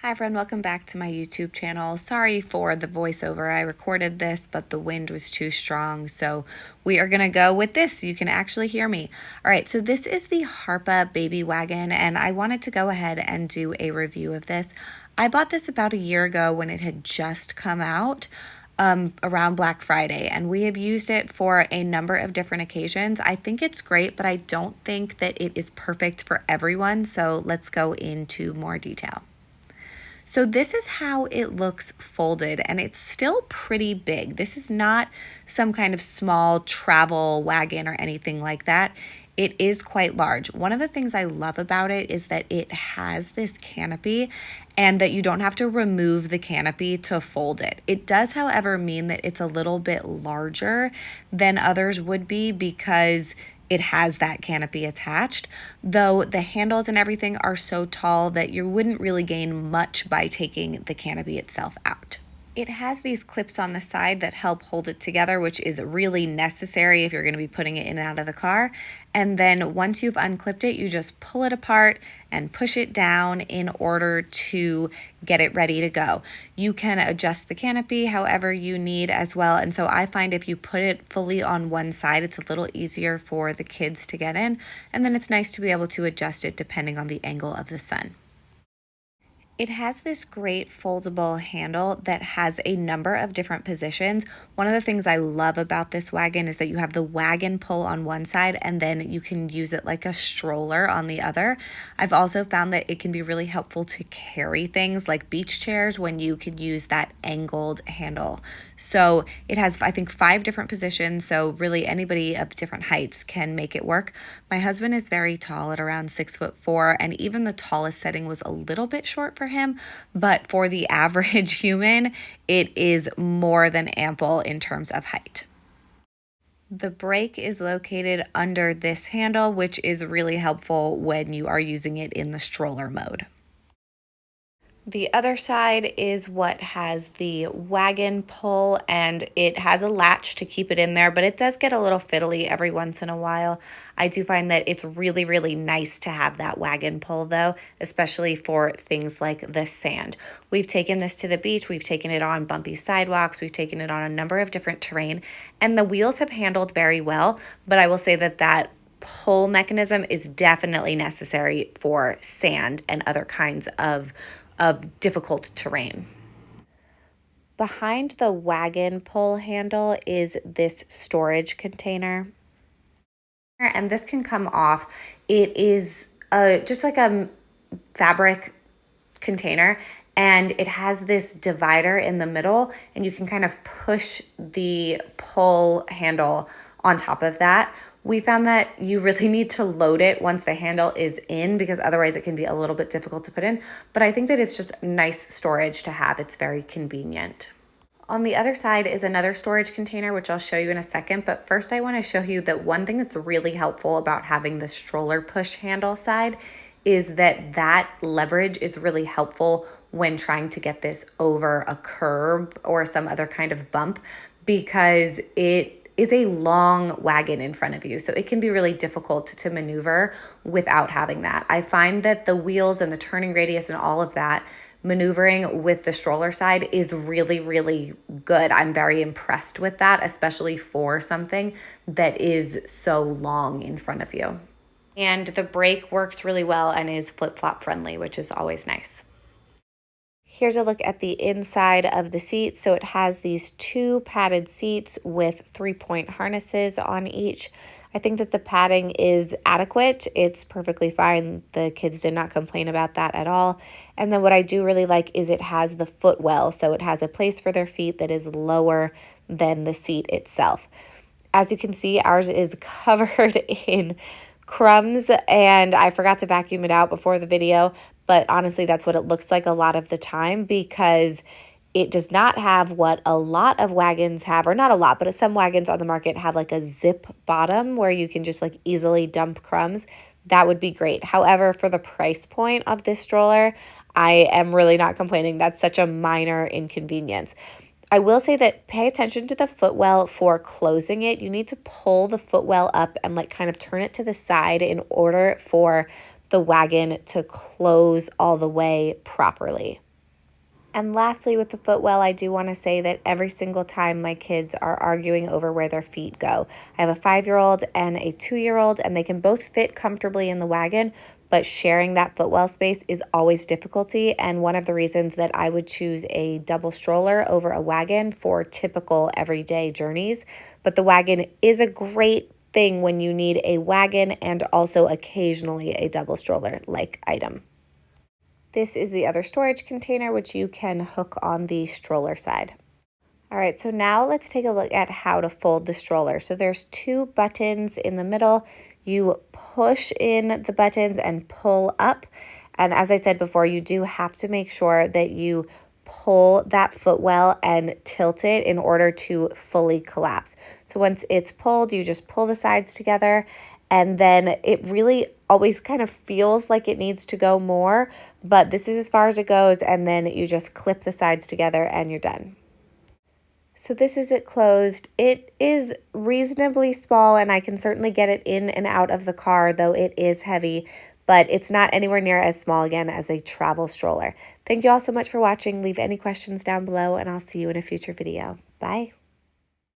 Hi everyone, welcome back to my YouTube channel. Sorry for the voiceover. I recorded this, but the wind was too strong, so we are gonna go with this. You can actually hear me. All right, so this is the Harppa baby wagon, and I wanted to go ahead and do a review of this. I bought this about a year ago when it had just come out. Around Black Friday, and we have used it for a number of different occasions. I think it's great, but I don't think that it is perfect for everyone, so let's go into more detail. So this is how it looks folded, and it's still pretty big. This is not some kind of small travel wagon or anything like that. It is quite large. One of the things I love about it is that it has this canopy and that you don't have to remove the canopy to fold it. It does, however, mean that it's a little bit larger than others would be because it has that canopy attached, though the handles and everything are so tall that you wouldn't really gain much by taking the canopy itself out. It has these clips on the side that help hold it together, which is really necessary if you're going to be putting it in and out of the car. And then once you've unclipped it, you just pull it apart and push it down in order to get it ready to go. You can adjust the canopy however you need as well. And so I find if you put it fully on one side, it's a little easier for the kids to get in. And then it's nice to be able to adjust it depending on the angle of the sun. It has this great foldable handle that has a number of different positions. One of the things I love about this wagon is that you have the wagon pull on one side and then you can use it like a stroller on the other. I've also found that it can be really helpful to carry things like beach chairs when you could use that angled handle. So it has, I think, 5 different positions, so really anybody of different heights can make it work. My husband is very tall at around 6'4", and even the tallest setting was a little bit short for him, but for the average human, it is more than ample in terms of height. The brake is located under this handle, which is really helpful when you are using it in the stroller mode. The other side is what has the wagon pull, and it has a latch to keep it in there, but it does get a little fiddly every once in a while. I do find that it's really, really nice to have that wagon pull though, especially for things like the sand. We've taken this to the beach, we've taken it on bumpy sidewalks, we've taken it on a number of different terrain, and the wheels have handled very well, but I will say that that pull mechanism is definitely necessary for sand and other kinds of difficult terrain. Behind the wagon pull handle is this storage container. And this can come off. It is just like a fabric container, and it has this divider in the middle, and you can kind of push the pull handle on top of that. We found that you really need to load it once the handle is in because otherwise it can be a little bit difficult to put in. But I think that it's just nice storage to have. It's very convenient. On the other side is another storage container, which I'll show you in a second. But first I want to show you that one thing that's really helpful about having the stroller push handle side is that leverage is really helpful when trying to get this over a curb or some other kind of bump because it is a long wagon in front of you. So it can be really difficult to maneuver without having that. I find that the wheels and the turning radius and all of that, maneuvering with the stroller side is really, really good. I'm very impressed with that, especially for something that is so long in front of you. And the brake works really well and is flip-flop friendly, which is always nice. Here's a look at the inside of the seat. So it has these 2 padded seats with 3-point harnesses on each. I think that the padding is adequate. It's perfectly fine. The kids did not complain about that at all. And then what I do really like is it has the footwell. So it has a place for their feet that is lower than the seat itself. As you can see, ours is covered in crumbs, and I forgot to vacuum it out before the video, but honestly that's what it looks like a lot of the time because it does not have what a lot of wagons have, or not a lot, but some wagons on the market have like a zip bottom where you can just like easily dump crumbs. That would be great. However, for the price point of this stroller, I am really not complaining. That's such a minor inconvenience. I will say that pay attention to the footwell for closing it. You need to pull the footwell up and like kind of turn it to the side in order for the wagon to close all the way properly. And lastly, with the footwell, I do want to say that every single time my kids are arguing over where their feet go. I have a 5-year-old and a 2-year-old, and they can both fit comfortably in the wagon, but sharing that footwell space is always difficulty. And one of the reasons that I would choose a double stroller over a wagon for typical everyday journeys. But the wagon is a great thing when you need a wagon and also occasionally a double stroller like item. This is the other storage container, which you can hook on the stroller side. All right, so now let's take a look at how to fold the stroller. So there's 2 buttons in the middle. You push in the buttons and pull up. And as I said before, you do have to make sure that you pull that footwell and tilt it in order to fully collapse. So once it's pulled, you just pull the sides together, and then it really always kind of feels like it needs to go more, but this is as far as it goes, and then you just clip the sides together and you're done. So this is it closed. It is reasonably small, and I can certainly get it in and out of the car, though it is heavy, but it's not anywhere near as small again as a travel stroller. Thank you all so much for watching. Leave any questions down below, and I'll see you in a future video. Bye.